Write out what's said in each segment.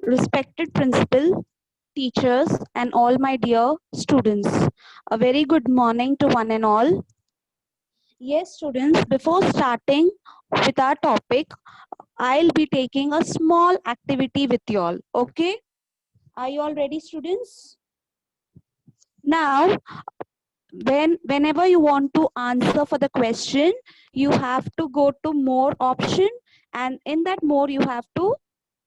Respected principal, teachers, and all my dear students, a very good morning to one and all. Yes, students, before starting with our topic, I'll be taking a small activity with you all. Okay? Are you all ready, students? Now, whenever you want to answer for the question, you have to go to more option, and in that more you have to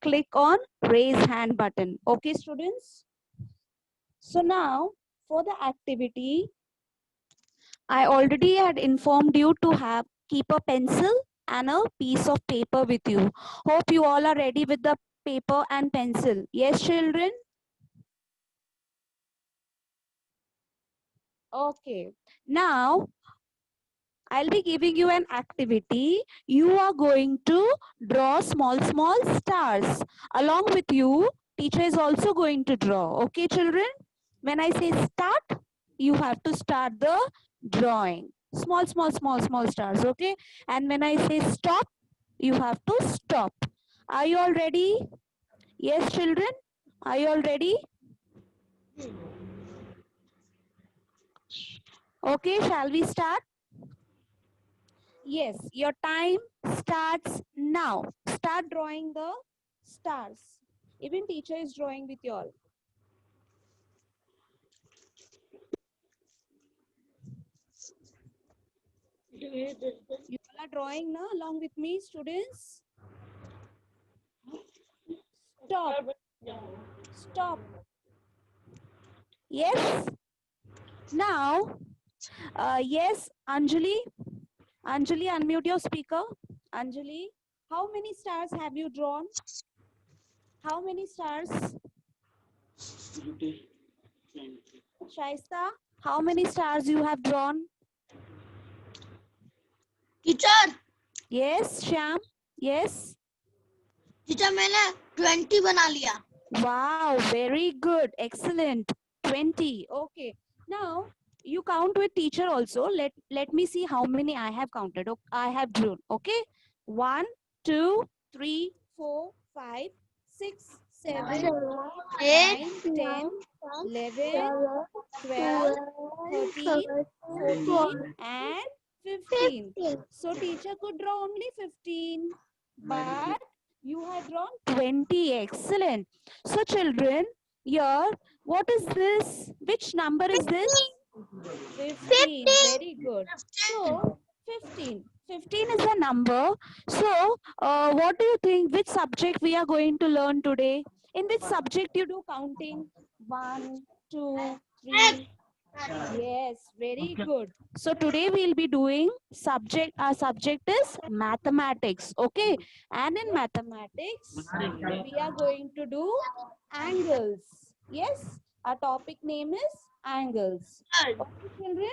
click on raise hand button. Okay, students? So now for the activity, I already had informed you to have keep a pencil and a piece of paper with you. Hope you all are ready with the paper and pencil. Yes, children? Okay. Now I'll be giving you an activity. You are going to draw small stars. Along with you, teacher is also going to draw. Okay, children? When I say start, you have to start the drawing. Small stars. Okay? And when I say stop, you have to stop. Are you all ready? Yes, children? Are you all ready? Okay, shall we start? Yes, your time starts now. Start drawing the stars. Even teacher is drawing with you all. You all are drawing now along with me, students. Stop. Stop. Yes. Now, yes, Anjali. Anjali, unmute your speaker. Anjali, how many stars have you drawn? How many stars? Shaista, how many stars you have drawn? Teacher Yes, Shyam. Yes. Teacher मैंने 20 बना लिया. Wow, very good. Excellent. 20. Okay. Now you count with teacher also. Let me see how many I have counted. I have drawn. Okay. 1, 2, 3, 4, 5, 6, 7, 8, 9, 10, 11, 12, 13, 14, and 15. So teacher could draw only 15, but you have drawn 20. Excellent. So children, here, what is this? Which number is this? 15. Very good. So 15. 15 is a number. So what do you think? Which subject we are going to learn today? In which subject you do counting? 1, 2, 3. Yes, very good. So today we'll be doing subject. Our subject is mathematics. Okay. And in mathematics, we are going to do angles. Yes. Our topic name is angles. Okay, children.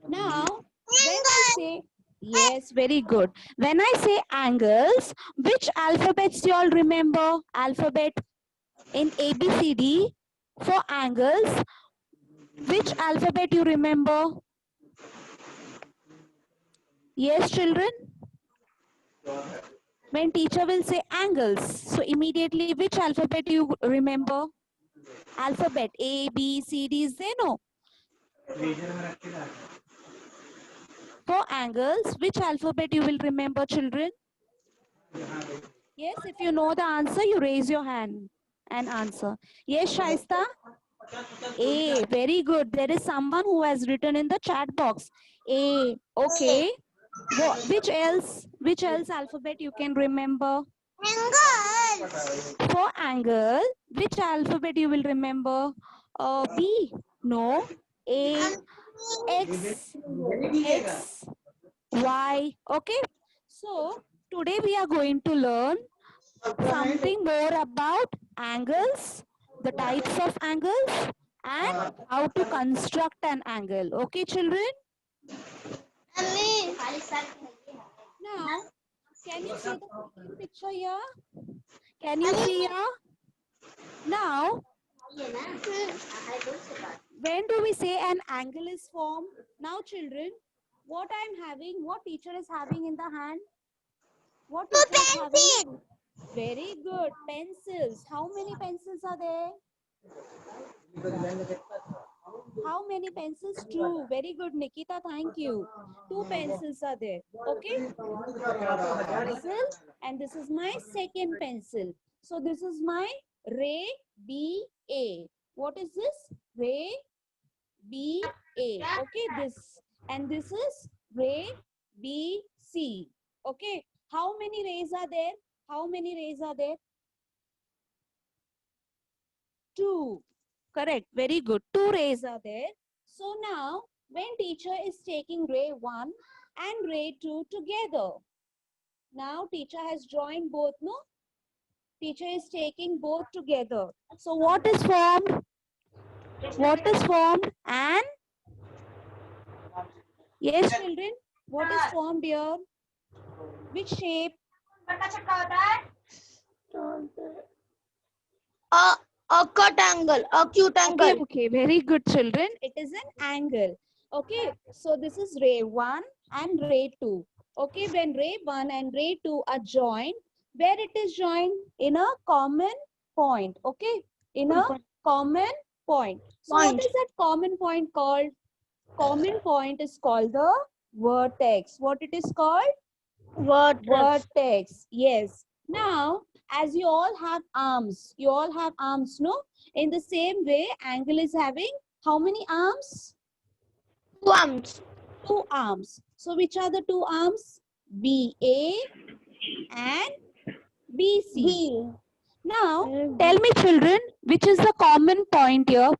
Now, when I say, yes, very good. When I say angles, which alphabets you all remember? Alphabet in ABCD for angles. Which alphabet you remember? Yes, children? When teacher will say angles, so immediately which alphabet you remember? Alphabet A, B, C, D, is there? No. For angles, which alphabet you will remember, children? Yes, if you know the answer, you raise your hand and answer. Yes, Shaista? A, very good. There is someone who has written in the chat box. A, okay. Which else? Which else alphabet you can remember? Angles. For angle, which alphabet you will remember? B, no. A, X, X, Y. Okay. So today we are going to learn something more about angles, the types of angles, and how to construct an angle. Okay, children? Now, can you see the second picture here? Can you see here? Now, when do we say an angle is formed? Now, children, what teacher is having in the hand? What teacher is having? Very good. Pencils. How many pencils are there? How many pencils? Two. Very good, Nikita. Thank you. Two pencils are there. Okay. Pencil. And this is my second pencil. So this is my Ray B A. What is this? Ray B A. Okay. This. And this is Ray B C. Okay. How many rays are there? How many rays are there? Two. Correct. Very good. Two rays are there. So now, when teacher is taking ray 1 and ray 2 together, now teacher has joined both, no? Teacher is taking both together. So what is formed? What is formed? And yes, children, what is formed here? Which shape? A cut angle, acute angle. Okay, very good, children. It is an angle. Okay, so this is ray 1 and ray 2. Okay, when ray 1 and ray 2 are joined, where it is joined? In a common point. Okay, in a common point. So what is that common point called? Common point is called the vertex. What it is called? Vertex. Yes. Now, as you all have arms, no? In the same way, angle is having how many arms? Two arms. Two arms. So, which are the two arms? BA and BC. Now, tell me, children, which is the common point here?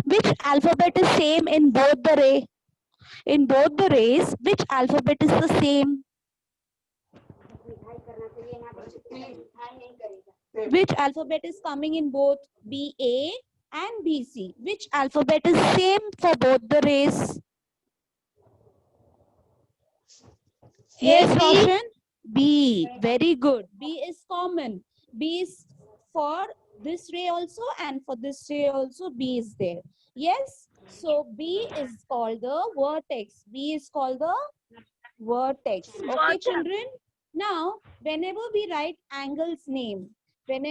Which alphabet is same in both the ray? In both the rays, which alphabet is the same? Which alphabet is coming in both BA and BC? Which alphabet is same for both the rays? Yes, AB. Roshan? B. Very good. B is common. B is for this ray also, and for this ray also B is there. Yes? So B is called the vertex. B is called the vertex. Okay, children? Now, whenever we write angle's name, it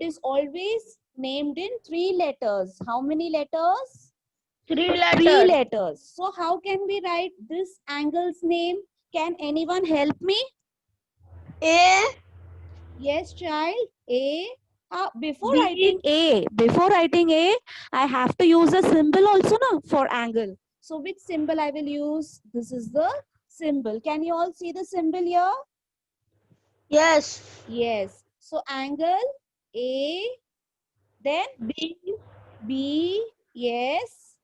is always named in 3 letters. How many letters? 3 letters. 3 letters. So how can we write this angle's name? Can anyone help me? A. Yes, child. A. Before B. writing A, I have to use a symbol also no, for angle. So which symbol I will use? This is the symbol. Can you all see the symbol here? Yes. Yes. So angle A, then B, yes,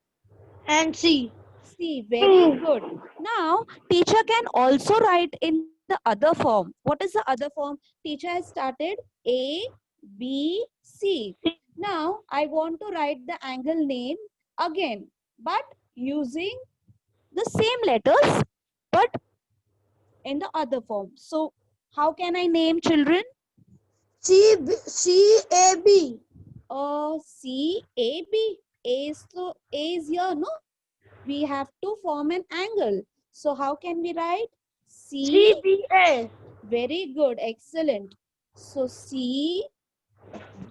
And C. C. Very good. Now, teacher can also write in the other form. What is the other form? Teacher has started A, B, C. Now, I want to write the angle name again, but using the same letters, but in the other form. So, how can I name children? C A B. C, A, B. A is here, no? We have to form an angle. So, how can we write? C, B A. very good, excellent. So, C,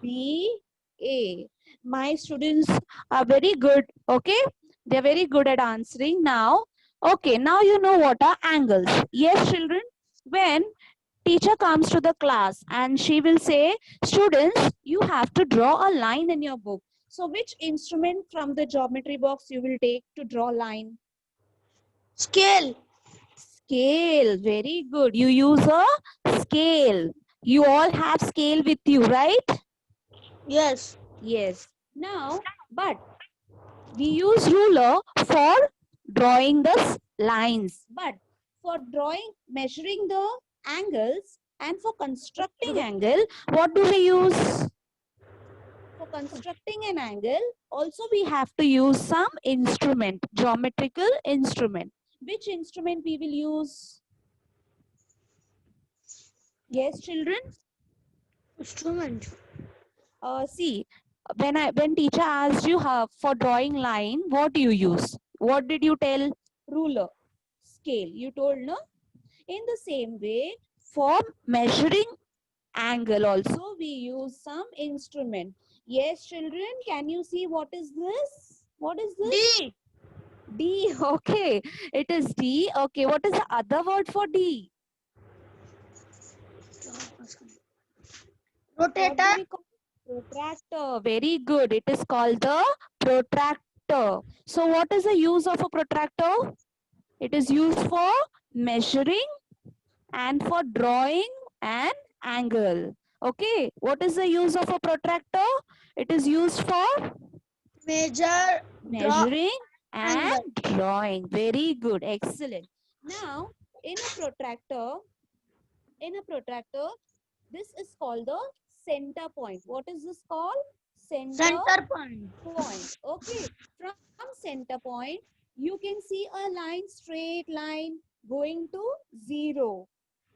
B, A. My students are very good, okay? They're very good at answering now. Okay, now you know what are angles. Yes, children, when teacher comes to the class and she will say, students, you have to draw a line in your book. So, which instrument from the geometry box you will take to draw line? Scale. Scale, very good. You use a scale. You all have scale with you, right? Yes. Yes. Now, but we use ruler for drawing the lines. But for measuring the angles and for constructing angle, what do we use? For constructing an angle, also we have to use some instrument, geometrical instrument. Which instrument we will use? Yes, children? Instrument. See, when teacher asked you for drawing line, what do you use? What did you tell? Ruler, scale. You told no. In the same way, For measuring angle also we use some instrument. Yes, children, can you see what is this? What is this? D. D. Okay, it is D. Okay, what is the other word for D? What do Rotator. we call protractor? Very good. It is called the protractor. So what is the use of a protractor? It is used for measuring and for drawing an angle. Okay. What is the use of a protractor? It is used for Measure. Draw. measuring and Angle. drawing. Very good. Excellent. Now, in a protractor, this is called the center point. What is this called? Center Center point. point. Okay. From center point, you can see a line, straight line going to 0.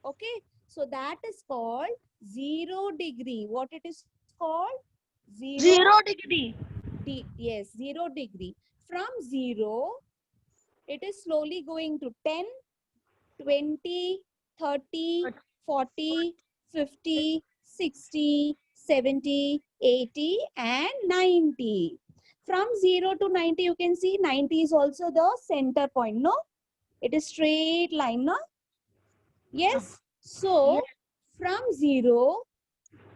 Okay. So that is called 0 degree. What it is called? 0 degree. Yes, 0 degree. From 0, it is slowly going to 10, 20, 30, 40, 50, 60, 70, 80, and 90. From 0 to 90, you can see 90 is also the center point, no? It is straight line, no? Yes. So, from 0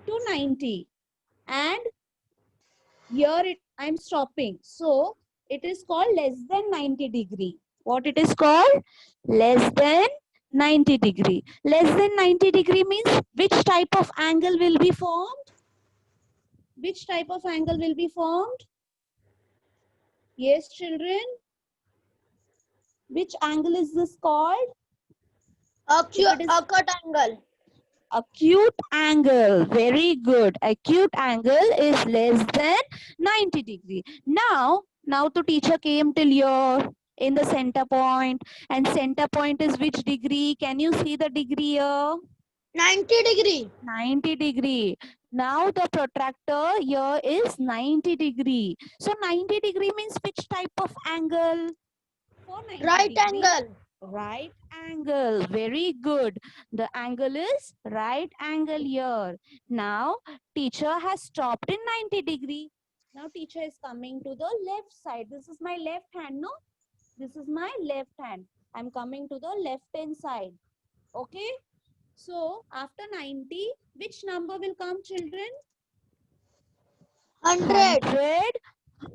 to 90, and here I'm stopping. So, it is called less than 90 degree. What it is called? Less than 90 degree. Less than 90 degree means which type of angle will be formed? Which type of angle will be formed? Yes, children. Which angle is this called? Acute angle. Acute angle. Very good. Acute angle is less than 90 degree. Now the teacher came till here in the center point, and center point is which degree? Can you see the degree here? 90 degree. 90 degree. Now the protractor here is 90 degree. So 90 degree means which type of angle? For 90 Right degree, angle. right angle. Very good. The angle is right angle here. Now teacher has stopped in 90 degree. Now teacher is coming to the left side. This is my left hand, no? This is my left hand. I'm coming to the left hand side. Okay. So after 90, which number will come, children? 100.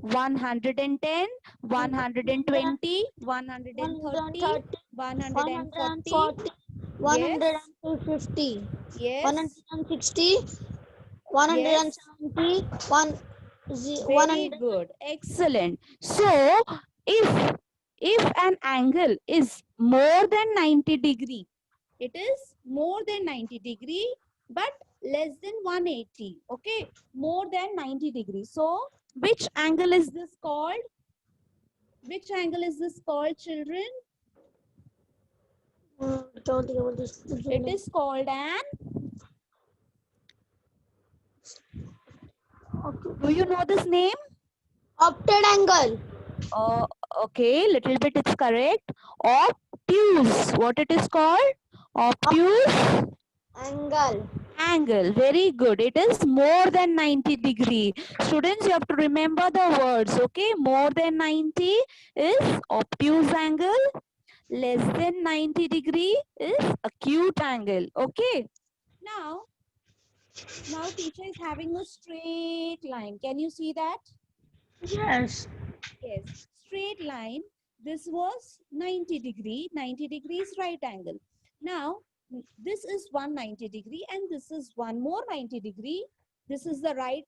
110, 120, 130, 140. 150. Yes. 160. Yes. 170. Very good. Excellent. So, if an angle is more than 90 degree, it is more than 90 degree, but less than 180. Okay. More than 90 degrees. So, which angle is this called? Which angle is this called, children? It is called an... Do you know this name? Opted angle. Okay, little bit it's correct. Obtuse. What it is called? Obtuse Angle. angle. Very good. It is more than 90 degree. Students, you have to remember the words. Okay, more than 90 is obtuse angle. Less than 90 degree is acute angle. Okay. Now teacher is having a straight line. Can you see that? Yes. Yes, straight line. This was 90 degree. 90 degrees right angle. Now, this is 190 degree and this is one more 90 degree. This is the right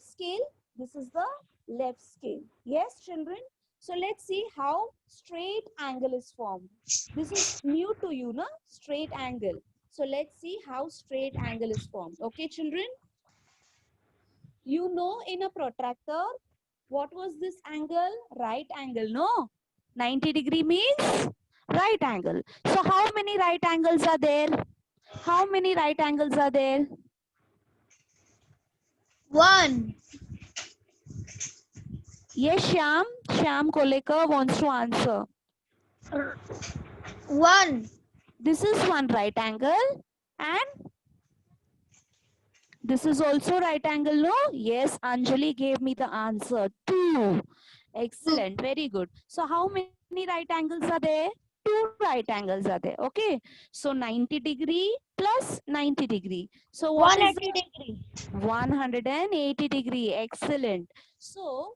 scale. This is the left scale. Yes, children? So, let's see how straight angle is formed. This is new to you, na? Straight angle. So, let's see how straight angle is formed. Okay, children? You know, in a protractor, what was this angle? Right angle, no? 90 degree means right angle. So how many right angles are there? How many right angles are there? 1. Yes, Shyam Kolekar wants to answer. 1. This is one right angle and this is also right angle, no? Yes, Anjali gave me the answer. 2. Excellent. Very good. So how many right angles are there? 2 right angles are there. Okay. So 90 degree plus 90 degree. So what is 180 degree. 180 degree? Excellent. So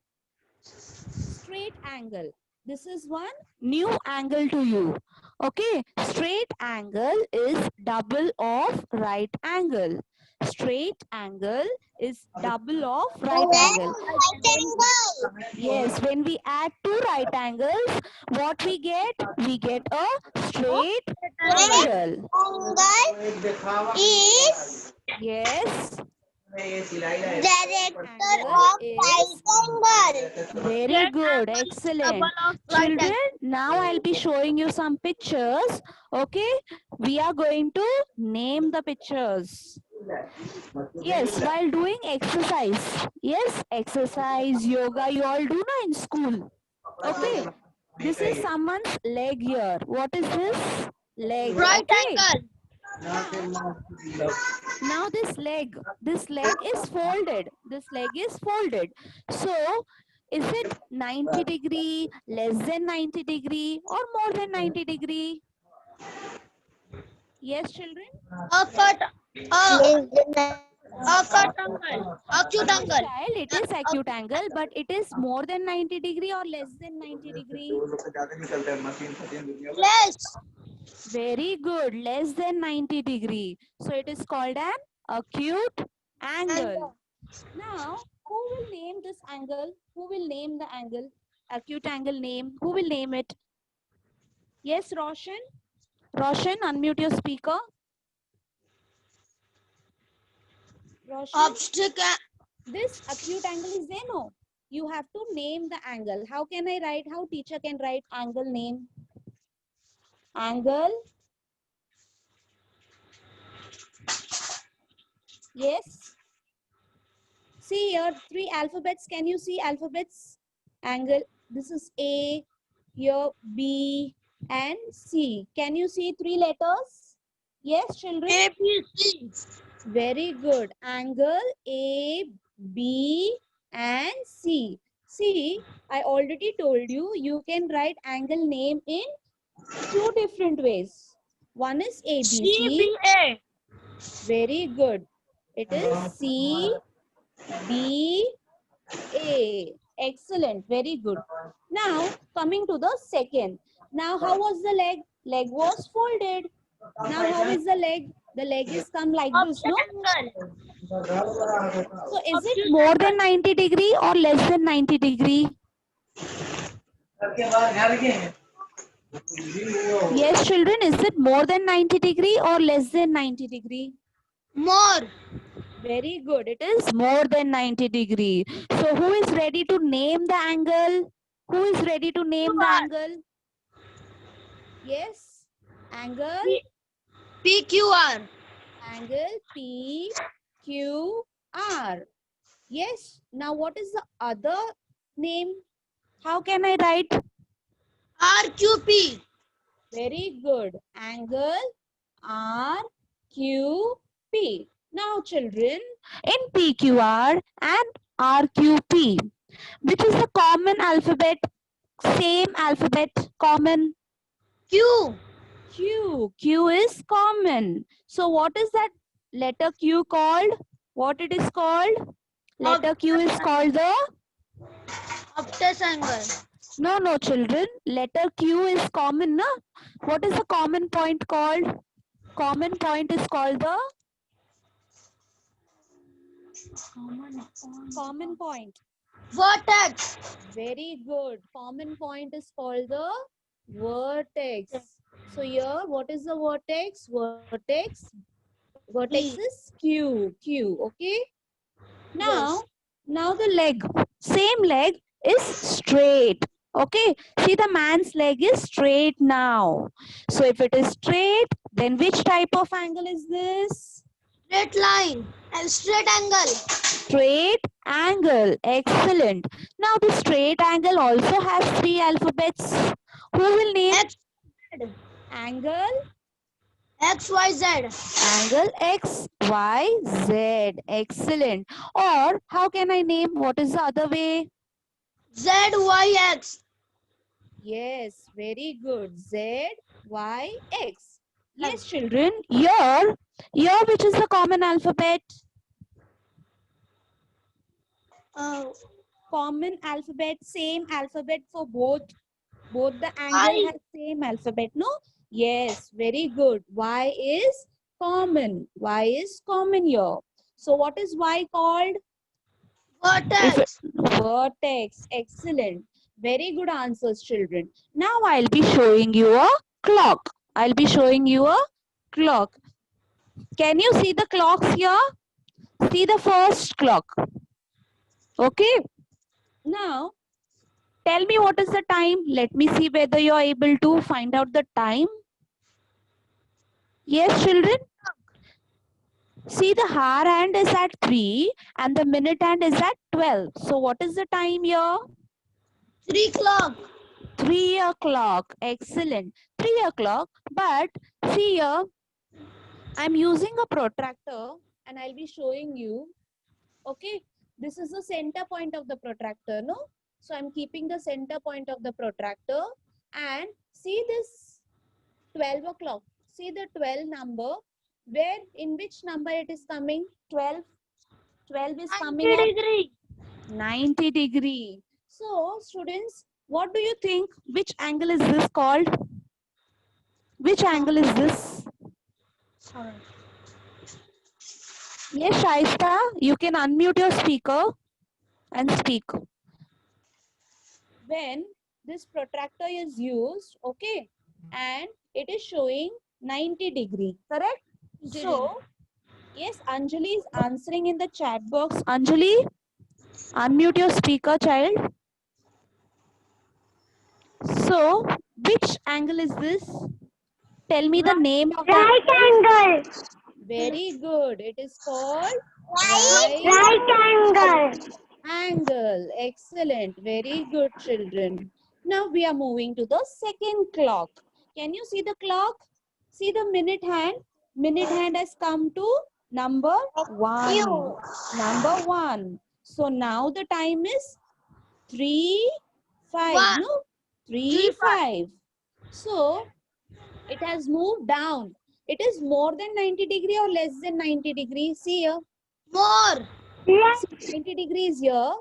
straight angle. This is one new angle to you. Okay. Straight angle is double of right angle. Straight angle is double of right angle. Yes, when we add two right angles, what we get? We get a straight angle. Angle is Yes, director angle of is right angle. very good. Excellent. Children, now I'll be showing you some pictures. Okay, we are going to name the pictures. Yes, while doing exercise. Yes, exercise, yoga, you all do know in school. Okay, this is someone's leg here. What is this? Leg. Right Okay. angle. Now this leg is folded. This leg is folded. So is it 90 degree, less than 90 degree or more than 90 degree? Yes, children? Acute angle. Acute angle. Child, it is acute angle, but it is more than 90 degree or less than 90 degree? Less. Very good. Less than 90 degree. So it is called an acute angle. Now, who will name this angle? Who will name the angle? Acute angle name. Who will name it? Yes, Roshan? Roshan, unmute your speaker. Roshan, Obstacle. this acute angle is there, no? You have to name the angle. How can I write? How teacher can write angle name? Angle. Yes. See here, 3 alphabets. Can you see alphabets? Angle. This is A, here B and C. Can you see 3 letters? Yes, children? ABC. Very good. Angle A, B and C. See, I already told you, you can write angle name in 2 different ways. One is ABC. CBA. Very good. It is C, B, A. Excellent. Very good. Now, coming to the second. Now, how was the leg? Leg was folded. Now, how is the leg? The leg is come like this, no? Angle. So, is it more than 90 degree or less than 90 degree? Yes, children, is it more than 90 degree or less than 90 degree? More. Very good. It is more than 90 degree. So, who is ready to name the angle? Who is ready to name the angle? Yes. Angle. PQR. Angle PQR. Yes. Now, what is the other name? How can I write? RQP. Very good. Angle RQP. Now, children, in PQR and RQP, which is the common alphabet? Same alphabet, common. Q. Q. Q is common. So, what is that letter Q called? What it is called? Letter Q is called the? Obtuse angle. No, children. Letter Q is common, na? What is the common point called? Common point is called the? Common point. Vertex. Very good. Common point is called the vertex. So here, what is the vertex? Vertex is Q. Okay. Now the leg. Same leg is straight. Okay. See, the man's leg is straight now. So if it is straight, then which type of angle is this? Straight line and straight angle. Straight angle. Excellent. Now the straight angle also has 3 alphabets. Who will name? X. Angle XYZ. Angle X, Y, Z. Excellent. Or how can I name? What is the other way? ZYX. Yes, very good. Z, Y, X. Yes, children. Here, which is the common alphabet? Common alphabet, same alphabet for both. Both the angle has same alphabet, no? Yes, very good. Y is common. Y is common here. So what is Y called? Vertex. Vertex. Excellent. Very good answers, children. Now I'll be showing you a clock. I'll be showing you a clock. Can you see the clocks here? See the first clock. Okay. Now, tell me what is the time. Let me see whether you are able to find out the time. Yes, children. See, the hour hand is at 3 and the minute hand is at 12. So what is the time here? 3 o'clock. 3 o'clock. Excellent. 3 o'clock. But see here, I'm using a protractor and I'll be showing you. Okay. This is the center point of the protractor, no? So I'm keeping the center point of the protractor and see this 12 o'clock. See the 12 number. Where, in which number it is coming? 12. 12 is coming at 90 degree. So, students, what do you think? Which angle is this called? Which angle is this? Yes, Shaista, you can unmute your speaker and speak. When this protractor is used, okay, and it is showing 90 degree, correct? So, yes, Anjali is answering in the chat box. Anjali, unmute your speaker, child. So, which angle is this? Tell me the name of the angle. Very good. It is called Right angle. angle. Excellent. Very good, children. Now we are moving to the second clock. Can you see the clock? See the minute hand. Minute hand has come to number 1. Number 1. So now the time is 3:05. No? 3:05. So it has moved down. It is more than 90 degree or less than 90 degree. See here. More. See, 90 degrees here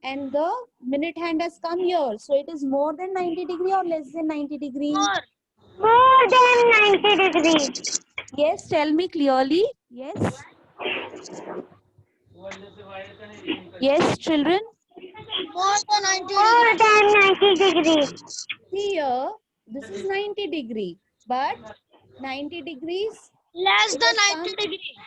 and the minute hand has come here. So it is more than 90 degree or less than 90 degree. More than 90 degrees. Yes, tell me clearly. Yes. Yes, children. More than 90 degrees. See here, this is 90 degree. But 90 degrees. Less It than has 90 come- degrees.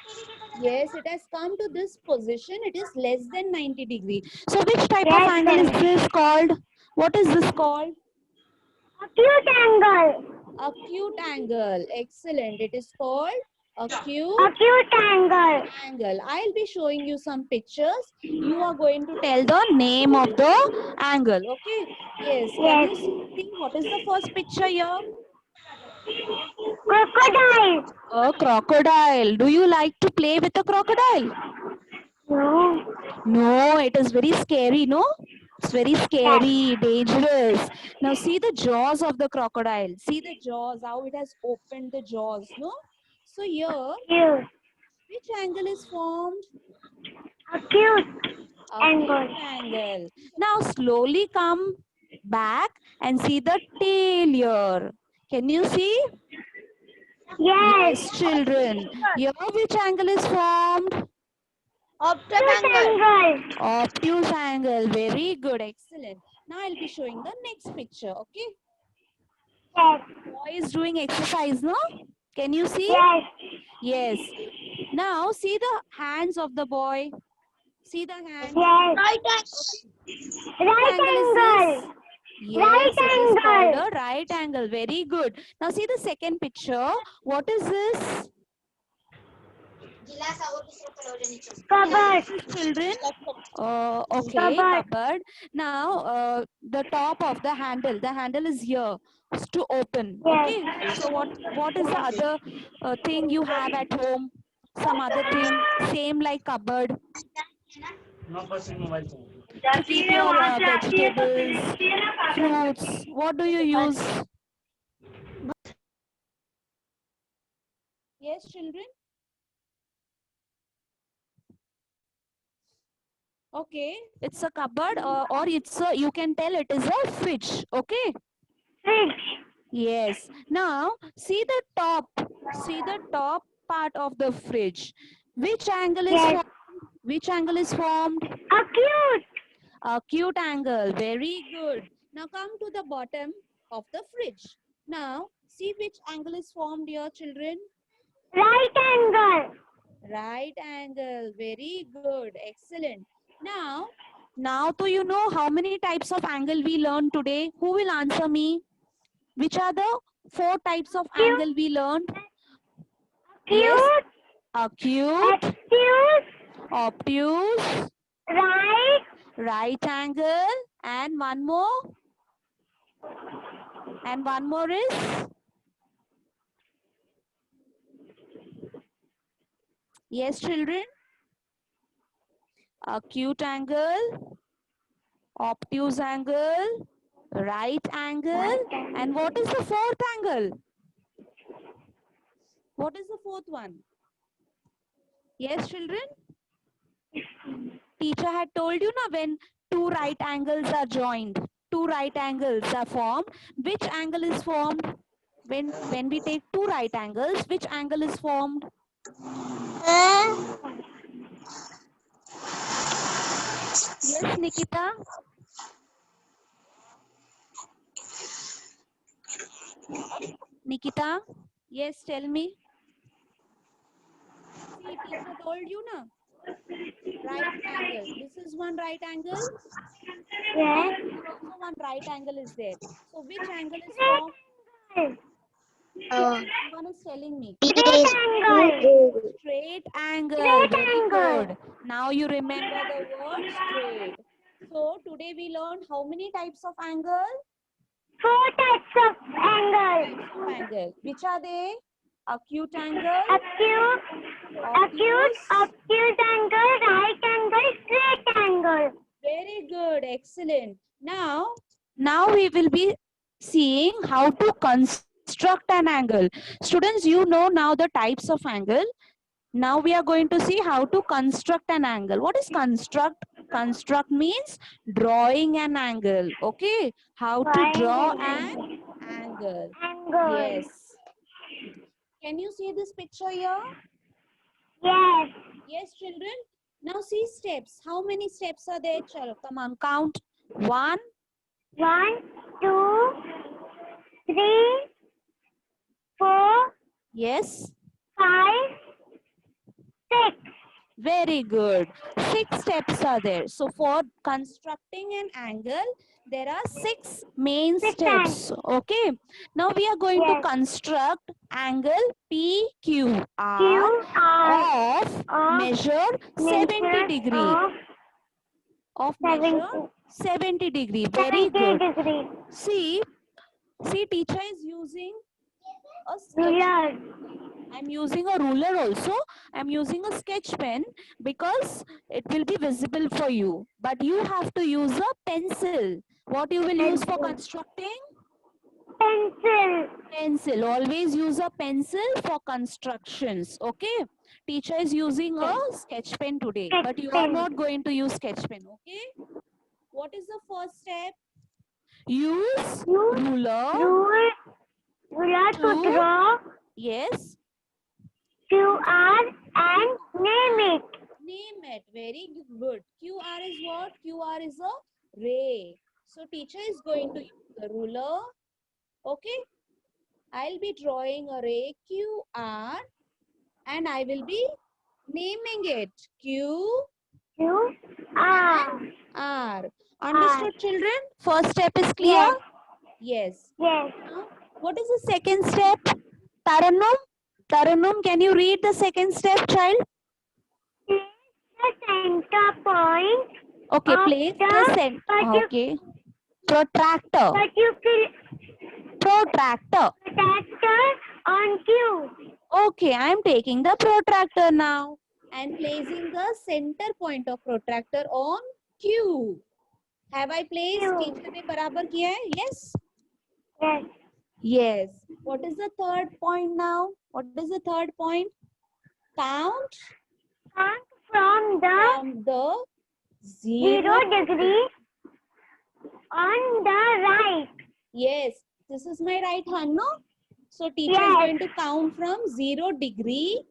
Yes, it has come to this position. It is less than 90 degree. So which type of angle is this called? What is this called? Acute angle. Acute angle. Excellent. It is called acute Acute angle. angle. I'll be showing you some pictures. You are going to tell the name of the angle. Okay. Yes. Can you see what is the first picture here? Crocodile. A crocodile. Do you like to play with a crocodile? No. No, it is very scary, no? It's very scary, dangerous. Now see the jaws of the crocodile. See the jaws, how it has opened the jaws, no? So here, Acute. which angle is formed? Acute. Acute angle. Now slowly come back and see the tail here. Can you see? Yes, children. Here which angle is formed? Obtuse angle. Obtuse angle. Very good. Excellent. Now I'll be showing the next picture. Okay. Yes. Boy is doing exercise, no? Can you see? Yes. Yes. Now see the hands of the boy. See the hands. Yes. Right angle. Yes, it is called angle. a right angle. Very good. Now see the second picture. What is this? Cupboard. Children. Okay, Cupboard. cupboard. Now the top of the handle is here. to open. Yes. Okay. So what is the other thing you have at home? Some other thing, same like cupboard, to keep your vegetables, fruits. What do you use? Yes, children. Okay, it's a cupboard, or it's a, you can tell it is a fridge. Okay. Fridge. Yes. Now see the top. See the top part of the fridge. Which angle is Yes. formed? Which angle is formed? Acute. Acute angle. Very good. Now come to the bottom of the fridge. Now see which angle is formed here, children. Right angle. Right angle. Very good. Excellent. Now do you know how many types of angle we learned today? Who will answer me? Which are the 4 types of angle we learned? Yes. Acute. Acute, Acute. obtuse, Right. right angle, and one more. And one more is? Yes, children. Acute angle, obtuse angle, right angle, and what is the 4th angle? What is the 4th one? Yes, children. Teacher had told you na, when 2 right angles are joined, 2 right angles are formed. Which angle is formed? When we take 2 right angles, which angle is formed? Yes, Nikita. Nikita, yes, tell me. See, teacher told you na, right angle. This is one right angle. Yes. And here also one right angle is there. So which angle is formed? Someone is telling me. Straight angle. Straight angle. Straight Very angle. good. Now you remember the word straight. So today we learned how many types of angle? 4 types of angle. Types of angle. Which are they? Acute angle, Acute. obtuse. Obtuse angle. Right angle. Straight angle. Very good. Excellent. Now we will be seeing how to construct an angle. Students, you know now the types of angle. Now we are going to see how to construct an angle. What is construct? Construct means drawing an angle. Okay. How to draw an angle. Angle. Yes. Can you see this picture here? Yes. Yes, children. Now see steps. How many steps are there? Chalo, come on, count. 1, 1, 2, 3, 4, yes. 5, 6. Very good. 6 steps are there. So for constructing an angle, there are 6 main 6 steps. Okay. Now we are going to Yes. construct angle PQR QR of of measure 70 degree. Of measure 70 70 degree. Very good. degree. See, teacher is using a sketch. Ruler. I'm using a ruler also. I'm using a sketch pen because it will be visible for you. But you have to use a pencil. What you will use for constructing? Pencil. Pencil. Always use a pencil for constructions. Okay. Teacher is using a sketch pen today. But you are not going to use sketch pen. Okay. What is the first step? Use ruler. Ruler to To- draw Yes. QR and name it. Name it. Very good. QR is what? QR is a ray. So teacher is going to use the ruler. Okay. I'll be drawing a ray QR and I will be naming it QR. QR. Understood, children? First step is clear? Yes. Yes. Now, what is the second step? Tarannum? Tarannum, can you read the second step, child? Place the center point. Okay, of place the the center. Okay. Protractor. particular protractor? Protractor on Q. Okay, I am taking the protractor now and placing the center point of protractor on Q. Have I placed? Q. Teacher ने बराबर किया है? Yes. Yes. Yes. What is the third point now? What is the third point? Count Count from the from the 0 degree on the right. Yes, this is my right hand, no? So teacher is Yes. going to count from 0 degree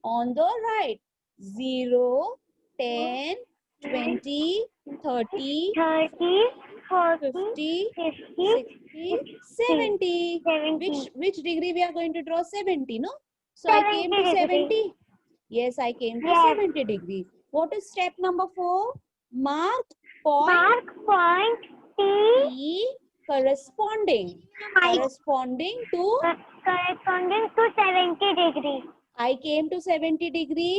on the right. 0, 10, 20, 30, 30, 40, 50, 50, 60, 70. 70. Which degree we are going to draw? 70, no? So I came 70 to degree. 70. Yes, I came to Yes. 70 degree. What is step number 4? Mark point Mark point P P corresponding to corresponding to 70 degree. I came to 70 degree.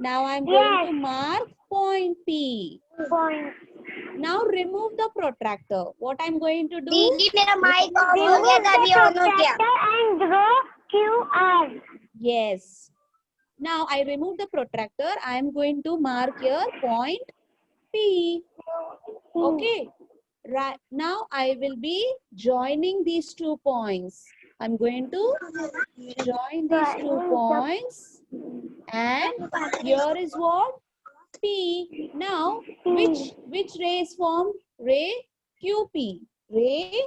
Now I'm Yes. going to mark point P. Point. Now remove the protractor. What I'm going to do? दीदी मेरा mic off हो Remove गया the था अभी on हो गया protractor and draw QR. Yes. Now I remove the protractor. I am going to mark here point P. Okay. Right now I will be joining these 2 points. I'm going to join these 2 points. And here is what? P. Now, which ray is formed? Ray QP. Ray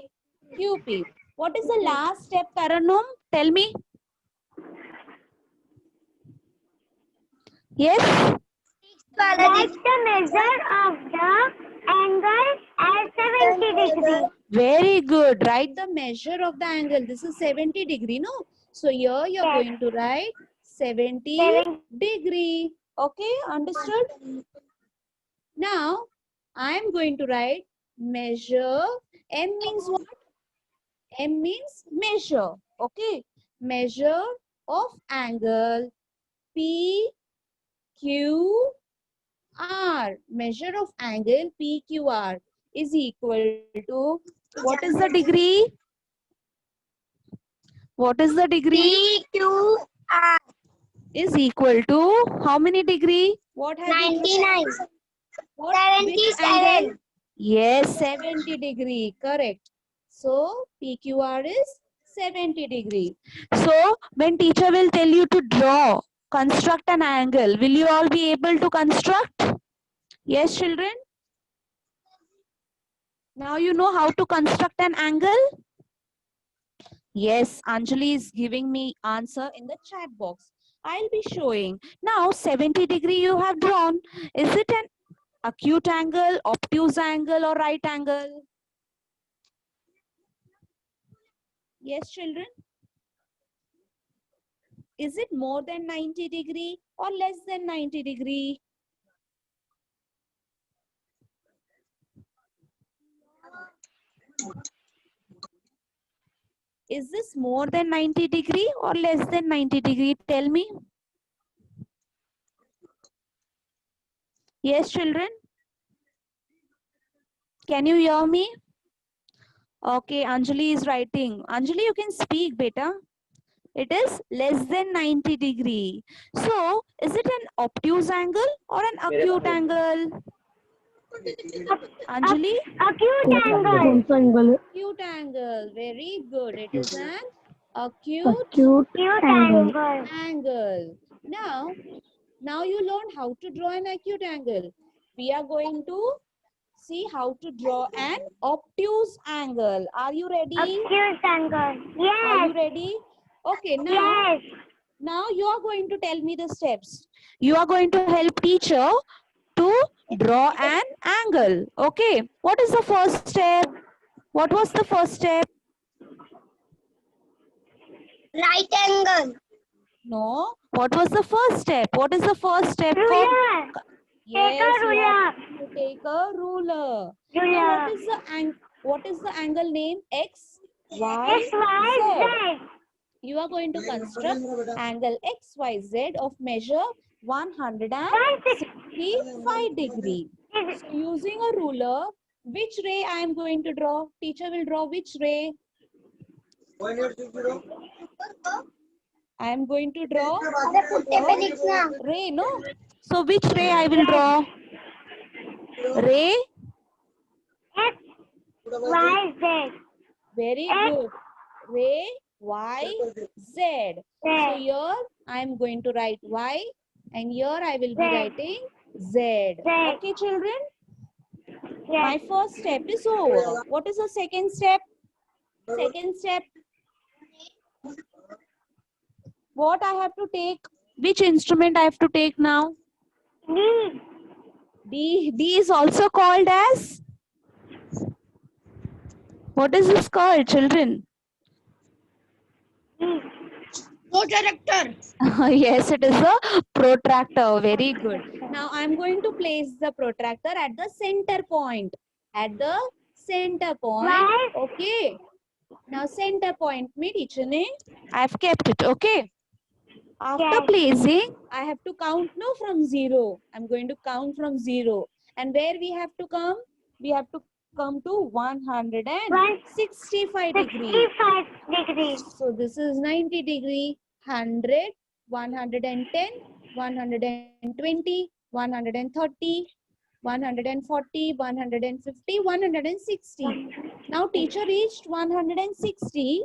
QP. What is the last step, Taranum? Tell me. Yes? Write the measure of the angle as 70 degree. Very good. Write the measure of the angle. This is 70 degree, no? So here you're Yes. going to write 70 degree. Okay, understood? Now, I am going to write measure. M means what? M means measure. Okay, measure of angle P, Q, R. Measure of angle PQR is equal to, what is the degree? What is the degree? PQR Is equal to how many degree? What has it 99 What? Which 77 angle? Yes, 70 degree. Correct. So PQR is 70 degree. So when teacher will tell you to draw, construct an angle, will you all be able to construct? Yes, children? Now you know how to construct an angle? Yes, Anjali is giving me answer in the chat box. I'll be showing. Now 70 degree you have drawn. Is it an acute angle, obtuse angle, or right angle? Yes, children? Is it more than 90 degree or less than 90 degree? Is this more than 90 degree or less than 90 degree? Tell me. Yes, children? Can you hear me? Okay, Anjali is writing. Anjali, you can speak, beta. It is less than 90 degree. So, is it an obtuse angle or an acute angle? Anjali? Acute angle. Acute angle. Very good. It is an acute Acute angle. angle. Now you learned how to draw an acute angle. We are going to see how to draw an obtuse angle. Are you ready? Acute angle. Are Yes. you ready? Okay, Yes. now you are going to tell me the steps. You are going to help teacher to draw an angle. Okay, what is the first step? What was the first step? right angle No. What was the first step? What is the first step? Ruler. Yes, Take a you ruler. have to take a ruler. Now, Ruler. what is the angle name? X, Y, X, Y, Z. Z. You are going to construct angle XYZ of measure 165 degree. So using a ruler, which ray I am going to draw? Teacher will draw which ray? I am going to draw अरे पुट्टे पे लिखना ray, no? So which ray I will draw? Ray? X, Y, Z. Very X, good. Ray, Y, Z. So Z. here I am going to write Y and here I will be Z. writing Z. Z. Okay, children? My Yes. first step is over. What is the second step? Second step. What I have to take? Which instrument I have to take now? D. D. D is also called as? What is this called, children? D. Projector Yes, it is a protractor. Very good. Now I am going to place the protractor at the center point. At the center point. Y. Okay. Now center point me teacher ne. I have kept it. Okay. After Yes. placing, I have to count no from 0. I'm going to count from 0. And where we have to come? We have to come to 165 degree. 65 degrees. So this is 90 degree, 100, 110, 120, 130, 140, 150, 160. Now teacher reached 160.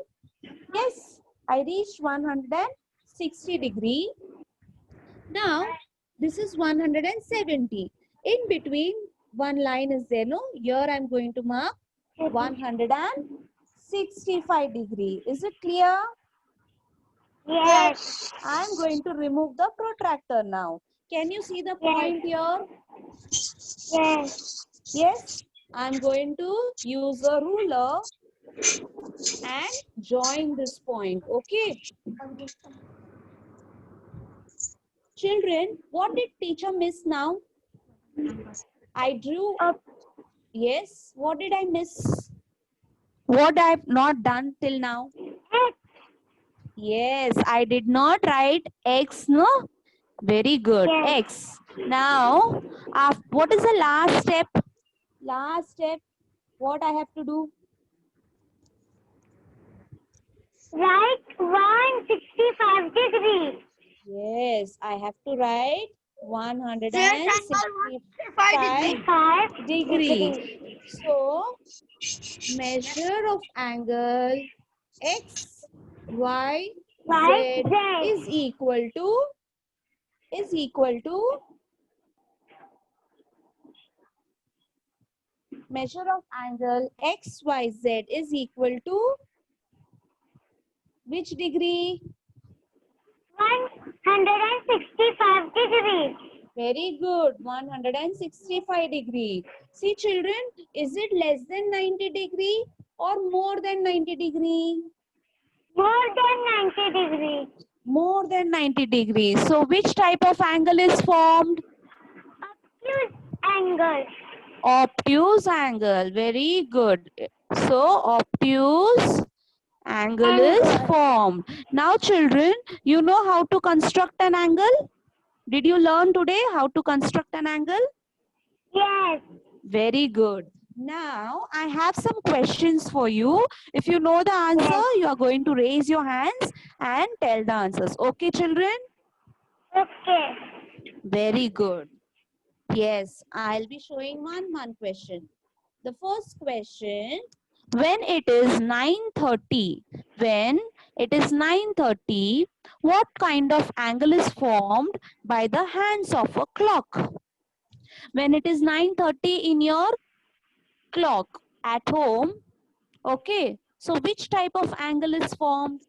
Yes, I reached 160 degree. Now this is 170. In between one line is there, no? Here I am going to mark 165 degree. Is it clear? Yes. I am going to remove the protractor now. Can you see the point here? Yes. Yes. I am going to use a ruler and join this point. Okay. Children, what did teacher miss now? I drew. Up. Yes. What did I miss? What I have not done till now? X. Yes, I did not write X, no? Very good. Yes. X. Now, what is the last step? Last step. What I have to do? Right 165 degrees. Yes, I have to write 165 5 degree. So, measure of angle X, Y, Y, Z Z. is equal to measure of angle XYZ is equal to which degree? 165 degrees. Very good. 165 degree. See children, is it less than 90 degree or more than 90 degree? More than 90 degrees. More than 90 degrees. So which type of angle is formed? Obtuse angle. Obtuse angle. Very good. So obtuse angle is formed. Now children, you know how to construct an angle? Did you learn today how to construct an angle? Yes. Very good. Now I have some questions for you. If you know the answer, Yes. you are going to raise your hands and tell the answers. Okay, children? Okay. Very good. Yes, I'll be showing one question. The first question, when it is 9:30, what kind of angle is formed by the hands of a clock? When it is 9:30 in your clock at home, okay, so which type of angle is formed?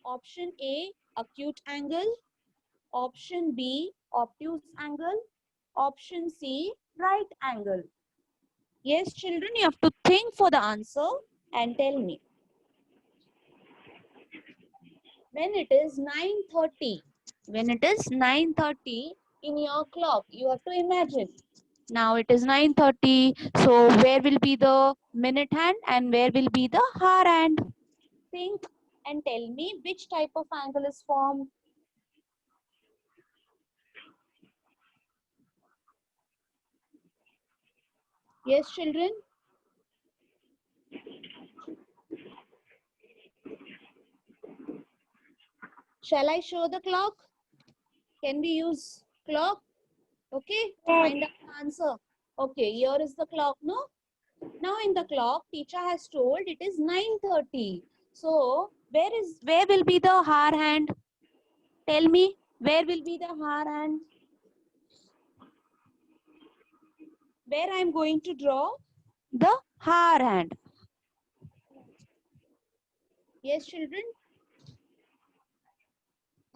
Option A, acute angle. Option B, obtuse angle. Option C, right angle. Yes, children, you have to think for the answer and tell me. When it is 9:30, in your clock, you have to imagine. Now it is 9:30, so where will be the minute hand and where will be the hour hand? Think and tell me which type of angle is formed. Yes, children? Shall I show the clock? Can we use clock? Okay, to Yes. find out the answer. Okay, here is the clock, no? Now in the clock, teacher has told it is 9:30. So where will be the hour hand? Tell me, where will be the hour hand? Where I am going to draw the hour hand. Yes, children?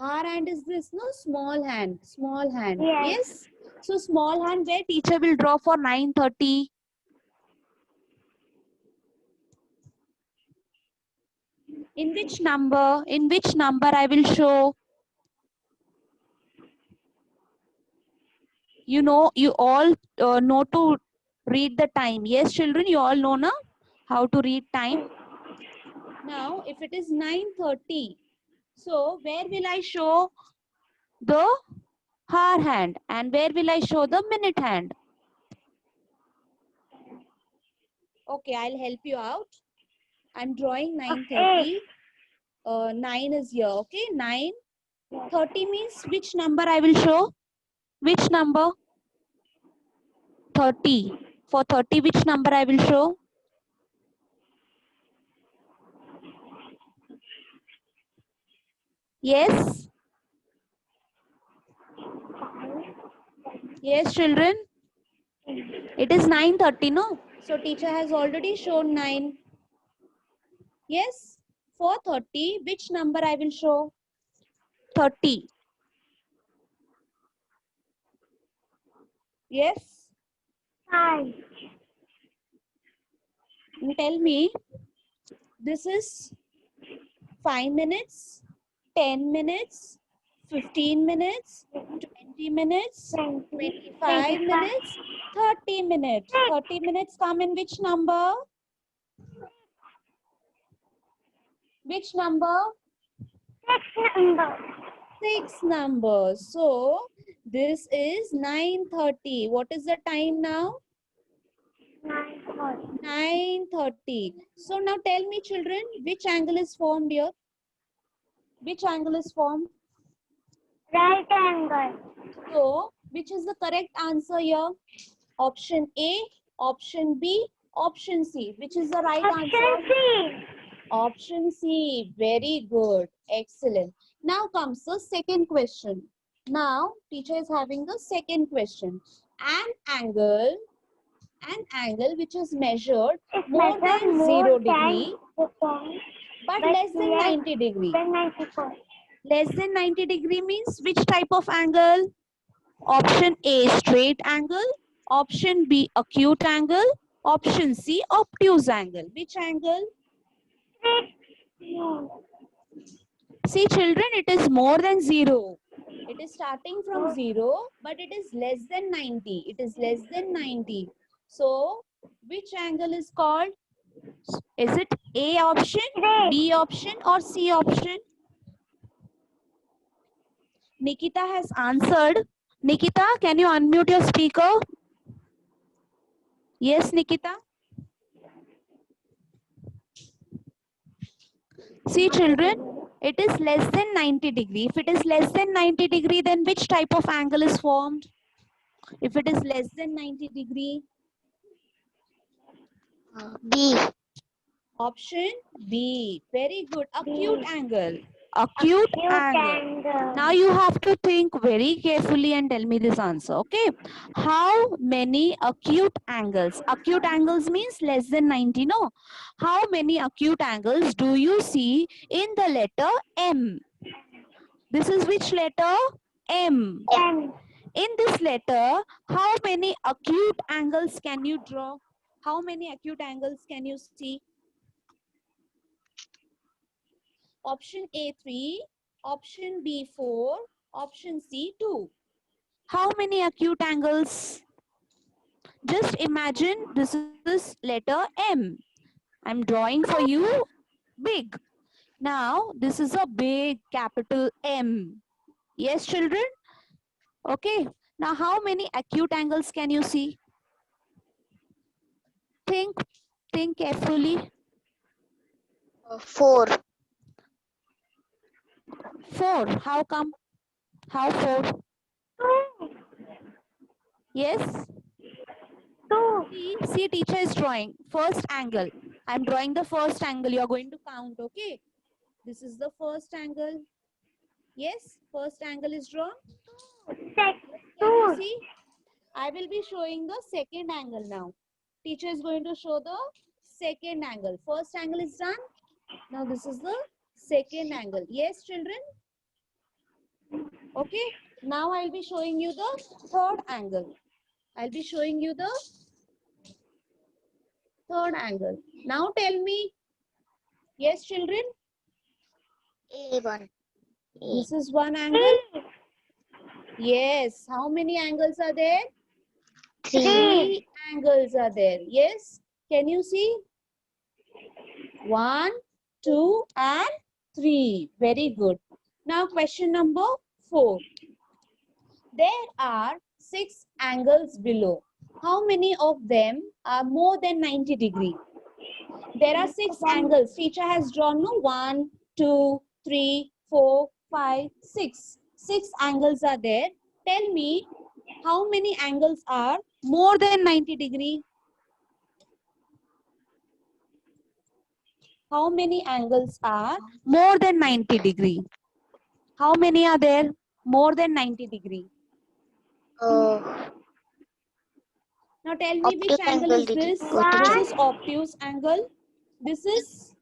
Hour hand is this, no? Small hand. Small hand. Yes. Yes? So small hand where teacher will draw for 9:30. In which number? In which number I will show? You know, you all know to read the time. Yes, children, you all know now how to read time. Now, if it is 9:30, so where will I show the hour hand and where will I show the minute hand? Okay, I'll help you out. I'm drawing 9:30. 9 is here, okay? 9:30 means which number I will show? Which number? 30. For 30, which number I will show? Yes? Yes, children? It is 9:30, no? So teacher has already shown 9. Yes? For 30, which number I will show? 30. Yes? 5. Tell me, this is 5 minutes, 10 minutes, 15 minutes, 20 minutes, 25 minutes, 30 minutes. 30 minutes come in which number? Which number? 6 number. 6 numbers. So this is 9:30. What is the time now? 9. 9:30. So now tell me, children, which angle is formed here? Which angle is formed? Right angle. So which is the correct answer here? Option A, option B, option C. Which is the right Option answer? C. Option C. Very good. Excellent. Now comes the second question. Now teacher is having the second question. An angle which is measured It's more measured than more 0 than degree the point, but but less than less 90 degree. than 94. Less than 90 degree means which type of angle? Option A, straight angle. Option B, acute angle. Option C, obtuse angle. Which angle? No. See, children, it is more than 0. It is starting from 0, but it is less than 90. It is less than 90. So, which angle is called? Is it A option, B option, or C option? Nikita has answered. Nikita, can you unmute your speaker? Yes, Nikita. See, children, it is less than 90 degree. If it is less than 90 degree, then which type of angle is formed? If it is less than 90 degree, B. option B. Very good. Acute B. angle. Acute Acute angle. angle. Now you have to think very carefully and tell me this answer. Okay. How many acute angles? Acute angles means less than 90, no? How many acute angles do you see in the letter M? This is which letter? M. M. In this letter, how many acute angles can you draw? How many acute angles can you see? Option A 3, option B 4, option C 2. How many acute angles? Just imagine this is letter M. I'm drawing for you big. Now this is a big capital M. Yes, children? Okay. Now how many acute angles can you see? Think carefully. 4. 4. How come? How 4? 2. Yes. 2. See, teacher is drawing first angle. I'm drawing the first angle. You are going to count, okay? This is the first angle. Yes, first angle is drawn. Can you 2. see? I will be showing the second angle now. Teacher is going to show the second angle. First angle is done. Now this is the second angle. Yes, children? Okay. Now I'll be showing you the third angle. I'll be showing you the third angle. Now tell me. Yes, children? A1. This is one angle. 3. Yes. How many angles are there? 3. 3 angles are there. Yes. Can you see? 1, 2, and 3. Very good. Now question number 4. There are 6 angles below. How many of them are more than 90 degree? There are 6 angles. Teacher has drawn no 1, 2, 3, 4, 5, 6. 6 angles are there. Tell me how many angles are more than 90 degree? How many angles are more than 90 degree? How many are there more than 90 degree? Now tell me which Obtuse angle angle, is this? what This teacher? is obtuse angle. This is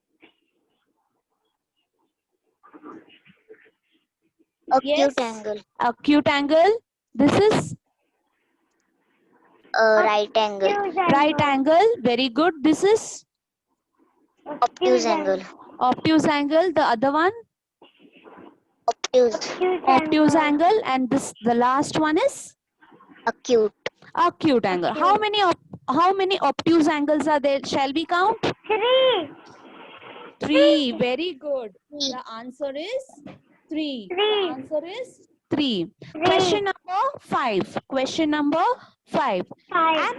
Acute yes, angle. acute angle. This is Right angle. right angle. Very good. This is Obtuse angle. obtuse angle. The other one Obtuse. obtuse angle, and this the last one is Acute. acute angle. How many obtuse angles are there? Shall we count? 3. 3. Very good. 3. The answer is 3. The 3. answer is 3. Question number 5. Question number 5. 5.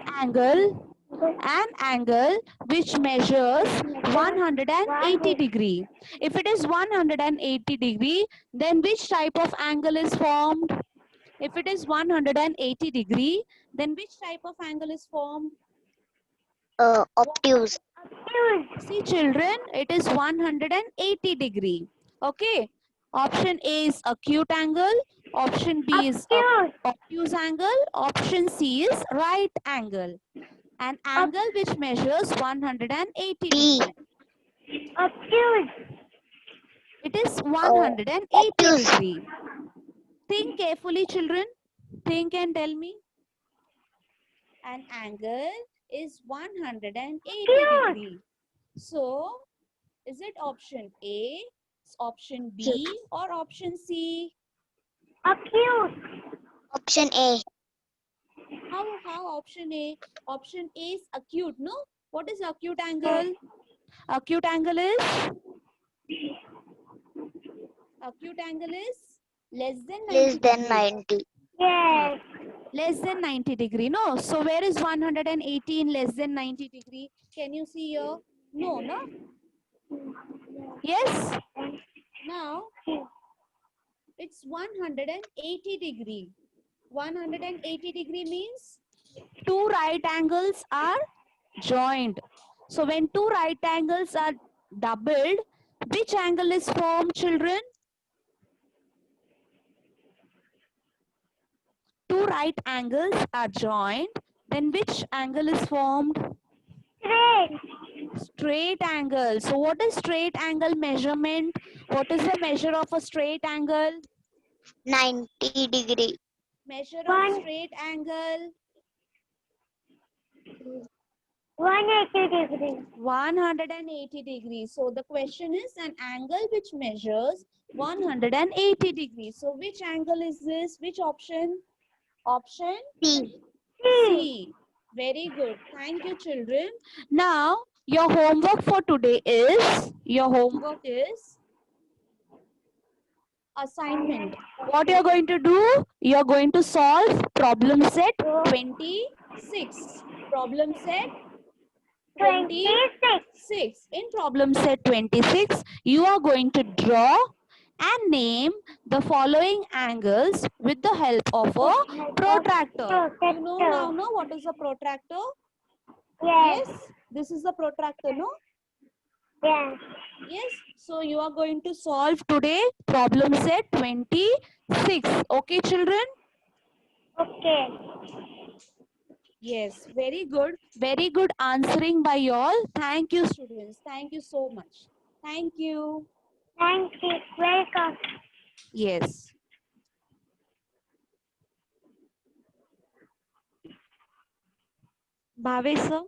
An angle which measures 180 degree. If it is 180 degree, then which type of angle is formed? If it is 180 degree, then which type of angle is formed? Obtuse. See children, it is 180 degree. Okay. Option A is acute angle. Option B is obtuse angle. Option C is right angle. An angle which measures 180 B. degree. Obtuse. It is 180 obtuse. degree. Think carefully children. Think and tell me. An angle is 180 degree. So, is it option A, option B, or option C? Acute. Option A. How option A? Option A is acute, no? What is acute angle? Acute angle is less than 90 Less than degree. 90. Yes. Less than 90 degree, no? So where is 180 in less than 90 degree? Can you see here? No, no? Yes? Now, it's 180 degree. 180 degree means 2 right angles are joined. So when 2 right angles are doubled, which angle is formed, children? 2 right angles are joined, then which angle is formed? Straight. Straight angle. So what is straight angle measurement? What is the measure of a straight angle? 90 degree. Measure of straight angle? 180 degree. 180 degrees. So the question is an angle which measures 180 degrees. So which angle is this? Which option? Option C. C. Very good. Thank you, children. Now, your homework for today is, assignment. What you're going to do? You're going to solve problem set 26. Problem set 26. 26. In problem set 26, you are going to draw and name the following angles with the help of a protractor. You know now, no? What is a protractor? Yes. Yes, this is the protractor, no? Yes. Yes, so you are going to solve today problem set 26. Okay, children? Okay. Yes, very good. Very good answering by y'all. Thank you, students. Thank you so much. Thank you. Thank you. Welcome. Yes. Bhave, sir.